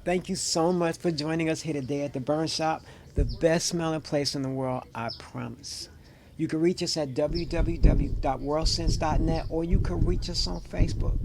Thank you so much for joining us here today at the Burn Shop, the best smelling place in the world, I promise. You can reach us at www.worldsense.net or you can reach us on Facebook.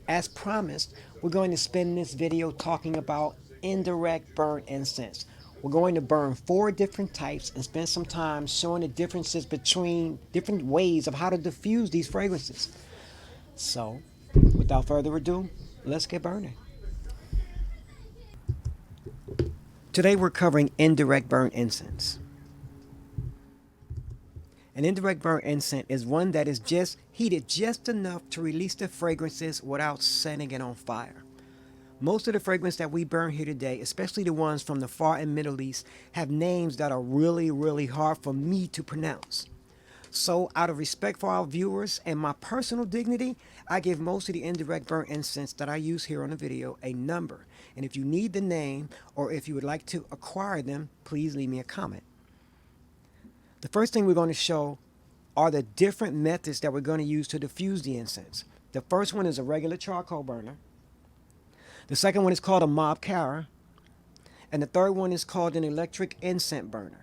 As promised, we're going to spend this video talking about indirect burn incense. We're going to burn 4 different types and spend some time showing the differences between different ways of how to diffuse these fragrances. So, without further ado, let's get burning. Today we're covering indirect burn incense. An indirect burn incense is one that is just heated just enough to release the fragrances without setting it on fire. Most of the fragrances that we burn here today, especially the ones from the Far and Middle East, have names that are really hard for me to pronounce. So, out of respect for our viewers and my personal dignity, I give most of the indirect burn incense that I use here on the video a number. And if you need the name or if you would like to acquire them, please leave me a comment. The first thing we're going to show are the different methods that we're going to use to diffuse the incense. The first one is a regular charcoal burner. The second one is called a mob carrier. And the third one is called an electric incense burner.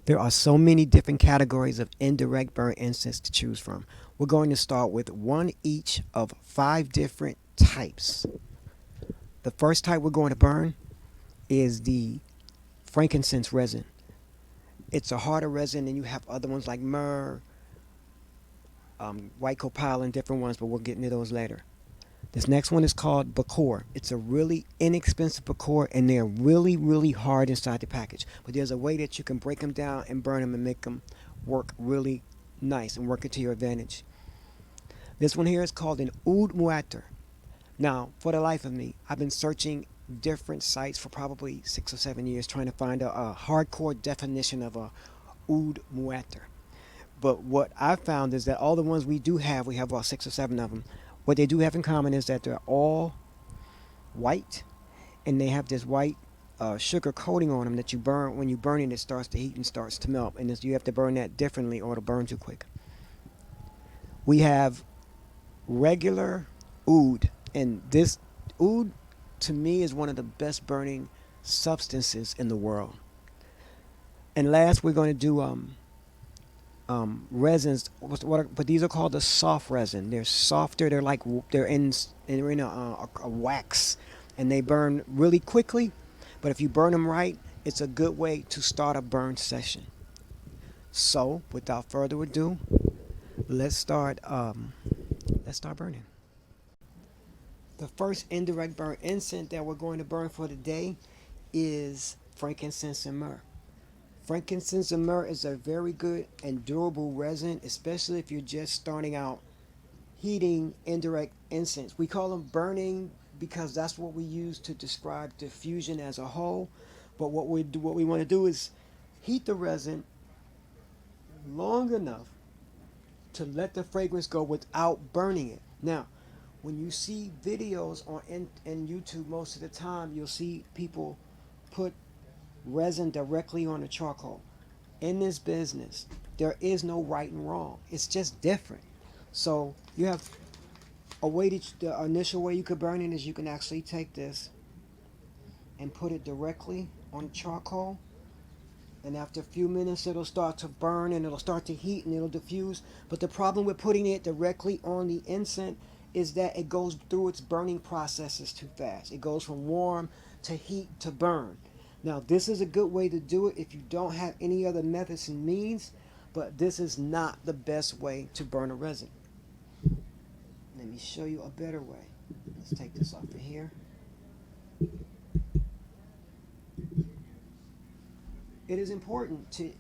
There are so many different categories of indirect burn incense to choose from. We're going to start with one each of 5 different types. The first type we're going to burn is the frankincense resin. It's a harder resin, and you have other ones like myrrh, white copal, and different ones, but we'll get into those later. This next one is called Bacor. It's a really inexpensive Bacor, and they're really hard inside the package. But there's a way that you can break them down and burn them and make them work really nice and work it to your advantage. This one here is called an oud muatter. Now, for the life of me, I've been searching different sites for probably 6 or 7 years trying to find a hardcore definition of a oud muatter. But what I found is that all the ones we have about 6 or 7 of them. What they do have in common is that they're all white, and they have this white sugar coating on them that you burn. When you burn it, it starts to heat and starts to melt, and you have to burn that differently or it'll burn too quick. We have regular oud, and this oud to me is one of the best burning substances in the world. And last, we're going to do resins, but these are called the soft resin. They're softer. They're in a wax, and they burn really quickly. But if you burn them right, it's a good way to start a burn session. So, without further ado, let's start. Let's start burning. The first indirect burn incense that we're going to burn for today is frankincense and myrrh. Frankincense and myrrh is a very good and durable resin, especially if you're just starting out heating indirect incense. We call them burning because that's what we use to describe diffusion as a whole. But what we want to do is heat the resin long enough to let the fragrance go without burning it. Now, when you see videos in YouTube, most of the time you'll see people put resin directly on the charcoal. In this business, there is no right and wrong. It's just different. So you have a way the initial way you could burn it is you can actually take this and put it directly on charcoal, and after a few minutes it'll start to burn and it'll start to heat and it'll diffuse. But the problem with putting it directly on the incense is that it goes through its burning processes too fast. It goes from warm to heat to burn. Now, this is a good way to do it if you don't have any other methods and means, but this is not the best way to burn a resin. Let me show you a better way. Let's take this off of here. It is important to,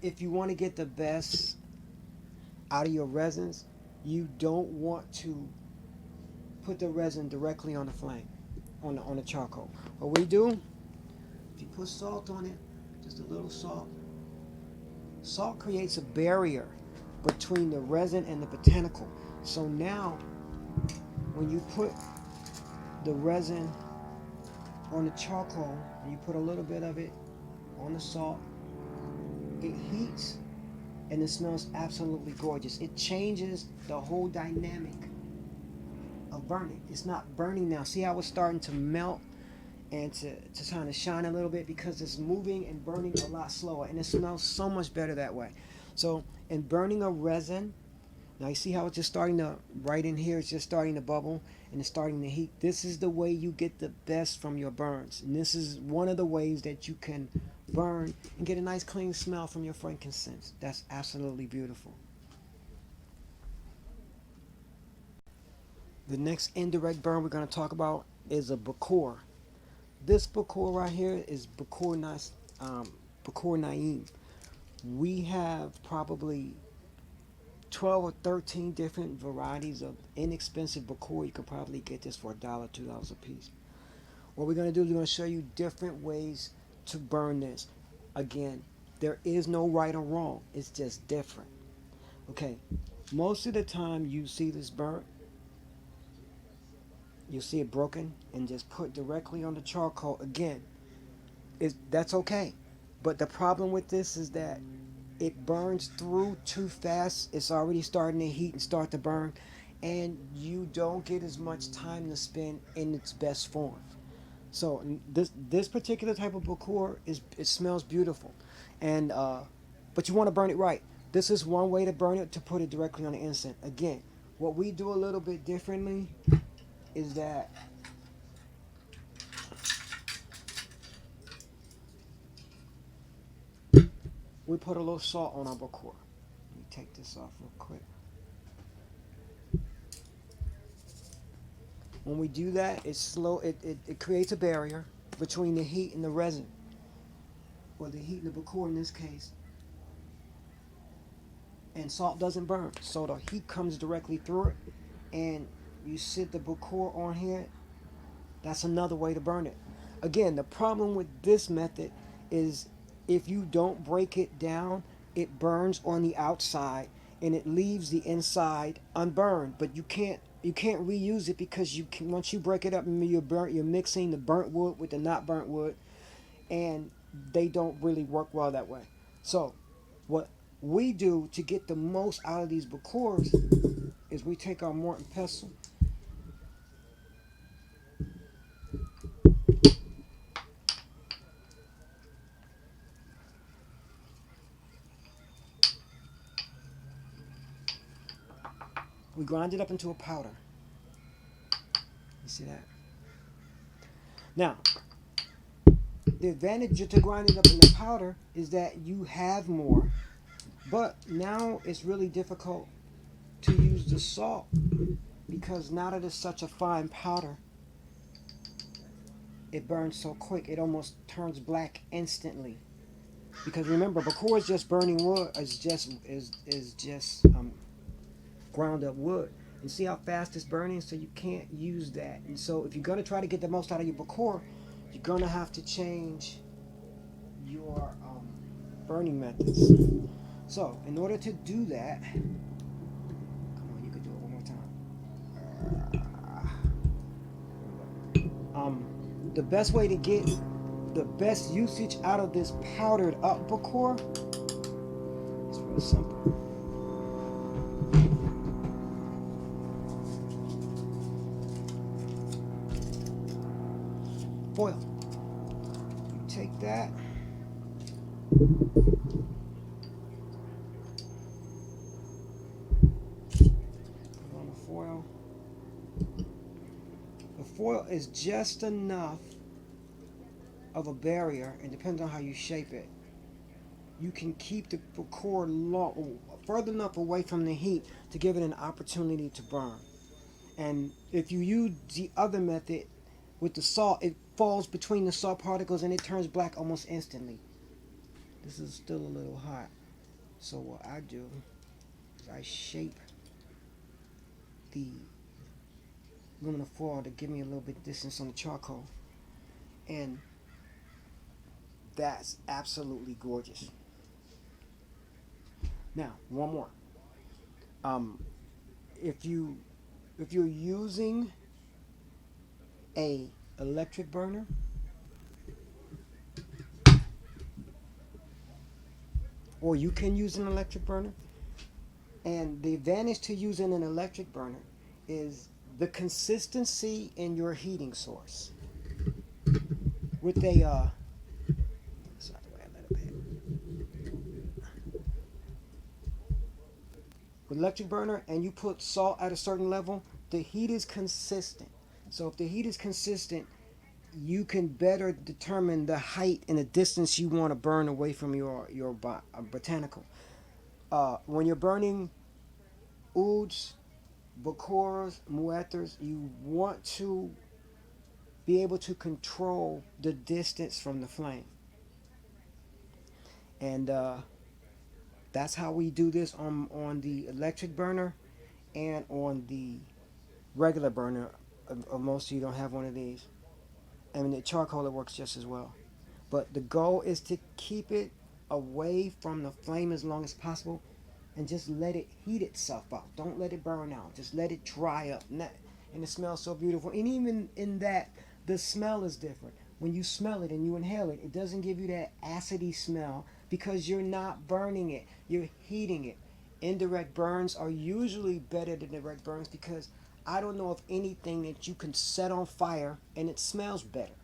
if you want to get the best out of your resins, you don't want to put the resin directly on the flame, on the charcoal. What we do, if you put salt on it, just a little salt, salt creates a barrier between the resin and the botanical. So now, when you put the resin on the charcoal and you put a little bit of it on the salt, it heats and it smells absolutely gorgeous. It changes the whole dynamic burn it. It's not burning now. See how it's starting to melt and to kind of shine a little bit because it's moving and burning a lot slower, and it smells so much better that way. So in burning a resin, now you see how it's just starting to, right in here, it's just starting to bubble and it's starting to heat. This is the way you get the best from your burns. And this is one of the ways that you can burn and get a nice clean smell from your frankincense. That's absolutely beautiful. The next indirect burn we're going to talk about is a bakor. This bakor right here is bakor naim. We have probably 12 or 13 different varieties of inexpensive bakor. You could probably get this for $1, $2 a piece. What we're going to do is we're going to show you different ways to burn this. Again, there is no right or wrong. It's just different. Okay, most of the time you see this burnt, you'll see it broken and just put directly on the charcoal. Again, that's okay. But the problem with this is that it burns through too fast. It's already starting to heat and start to burn, and you don't get as much time to spend in its best form. So this particular type of bakor is, it smells beautiful, and but you want to burn it right. This is one way to burn it, to put it directly on the incense. Again, what we do a little bit differently is that we put a little salt on our bakor. Let me take this off real quick. When we do that, it's slow. It creates a barrier between the heat and the resin, or the heat and the bakor in this case. And salt doesn't burn, so the heat comes directly through it. And you sit the bakor on here. That's another way to burn it. Again, the problem with this method is if you don't break it down, it burns on the outside and it leaves the inside unburned. But you can't reuse it because you can, once you break it up, you're mixing the burnt wood with the not burnt wood, and they don't really work well that way. So what we do to get the most out of these bakors is we take our mortar and pestle. We grind it up into a powder. You see that? Now, the advantage to grinding up in the powder is that you have more, but now it's really difficult to use the salt because now that it's such a fine powder, it burns so quick it almost turns black instantly. Because remember, bakor is just burning wood, is just ground up wood. And see how fast it's burning, so you can't use that. And so if you're gonna try to get the most out of your bakor, you're gonna have to change your burning methods. So in order to do that, come on, you could do it one more time. The best way to get the best usage out of this powdered up bakor is real simple. Foil. You take that. Put on the foil. The foil is just enough of a barrier, and depends on how you shape it. You can keep the bakor further enough away from the heat to give it an opportunity to burn. And if you use the other method with the salt, it falls between the salt particles and it turns black almost instantly. This is still a little hot. So what I do is I shape the aluminum foil to give me a little bit of distance on the charcoal. And that's absolutely gorgeous. Now, one more. Um, if you if you're using a electric burner, or you can use an electric burner, and the advantage to using an electric burner is The consistency in your heating source with a sorry, wait a little bit. With electric burner and you put salt at a certain level, the heat is consistent. So if the heat is consistent, you can better determine the height and the distance you want to burn away from your botanical. When you're burning ouds, bacoras, muetters, you want to be able to control the distance from the flame, and that's how we do this on the electric burner and on the regular burner. Most of you don't have one of these. I mean, the charcoal, it works just as well. But the goal is to keep it away from the flame as long as possible and just let it heat itself out. Don't let it burn out. Just let it dry up. And it smells so beautiful. And even in that, the smell is different. When you smell it and you inhale it, it doesn't give you that acidy smell because you're not burning it. You're heating it. Indirect burns are usually better than direct burns because I don't know of anything that you can set on fire and it smells better.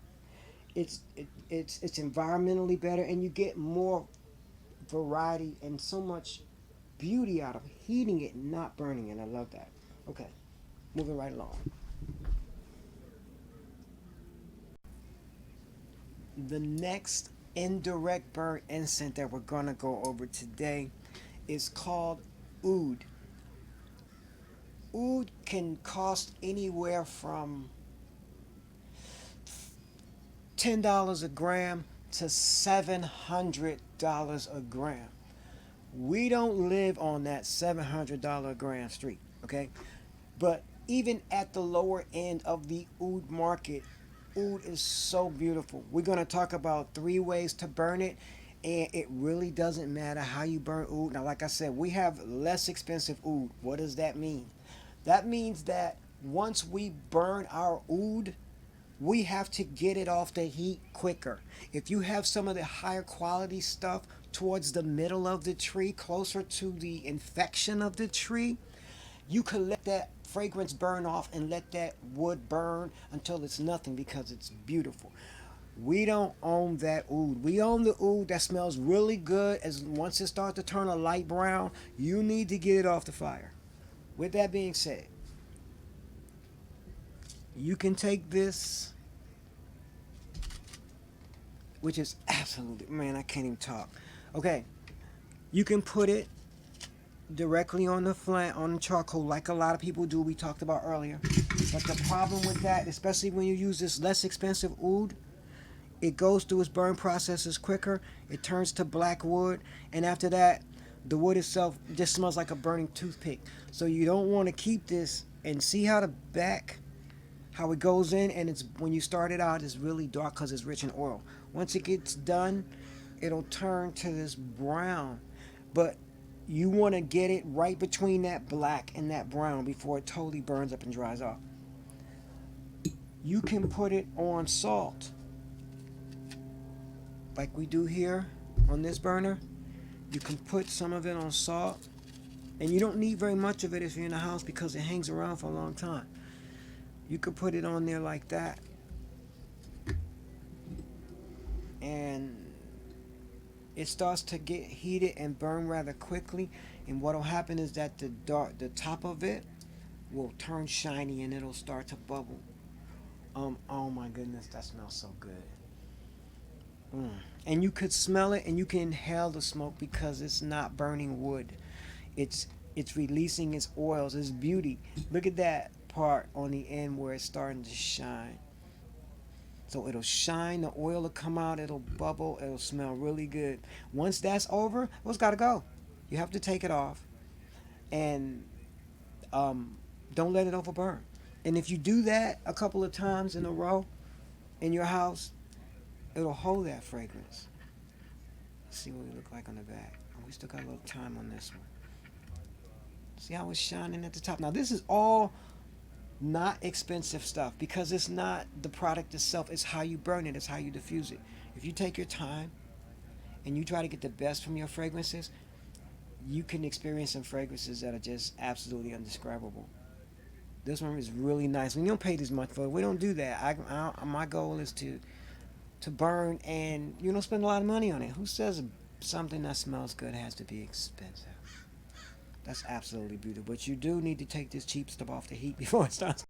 It's environmentally better and you get more variety and so much beauty out of heating it and not burning it. I love that. Okay, moving right along. The next indirect burn incense that we're gonna go over today is called oud. Oud can cost anywhere from $10 a gram to $700 a gram. We don't live on that $700 a gram street, okay? But even at the lower end of the oud market, oud is so beautiful. We're going to talk about three ways to burn it, and it really doesn't matter how you burn oud. Now, like I said, we have less expensive oud. What does that mean? That means that once we burn our oud, we have to get it off the heat quicker. If you have some of the higher quality stuff towards the middle of the tree, closer to the infection of the tree, you can let that fragrance burn off and let that wood burn until it's nothing because it's beautiful. We don't own that oud. We own the oud that smells really good. As once it starts to turn a light brown, you need to get it off the fire. With that being said, you can take this, which is absolutely, man, I can't even talk. Okay, you can put it directly on the flame, on the charcoal, like a lot of people do. We talked about earlier. But the problem with that, especially when you use this less expensive oud, it goes through its burn processes quicker. It turns to black wood, and after that, the wood itself just smells like a burning toothpick. So you don't want to keep this. And see how the back, how it goes in, and it's when you start it out, it's really dark because it's rich in oil. Once it gets done, it'll turn to this brown. But you want to get it right between that black and that brown before it totally burns up and dries off. You can put it on salt, like we do here on this burner. You can put some of it on salt, and you don't need very much of it if you're in the house because it hangs around for a long time. You could put it on there like that, and it starts to get heated and burn rather quickly. And what'll happen is that the top of it will turn shiny and it'll start to bubble. Oh my goodness, that smells so good. Mm. And you could smell it and you can inhale the smoke because it's not burning wood. It's it's releasing its oils, its beauty. Look at that part on the end where it's starting to shine. So it'll shine, the oil will come out, it'll bubble, it'll smell really good. Once that's over, it's got to go. You have to take it off and um, don't let it overburn. And if you do that a couple of times in a row in your house, it'll hold that fragrance. Let's see what we look like on the back. Oh, we still got a little time on this one. See how it's shining at the top. Now this is all not expensive stuff because it's not the product itself. It's how you burn it. It's how you diffuse it. If you take your time and you try to get the best from your fragrances, you can experience some fragrances that are just absolutely indescribable. This one is really nice. We don't pay this much for it. We don't do that. My goal is to burn and spend a lot of money on it. Who says something that smells good has to be expensive? That's absolutely beautiful. But you do need to take this cheap stuff off the heat before it starts.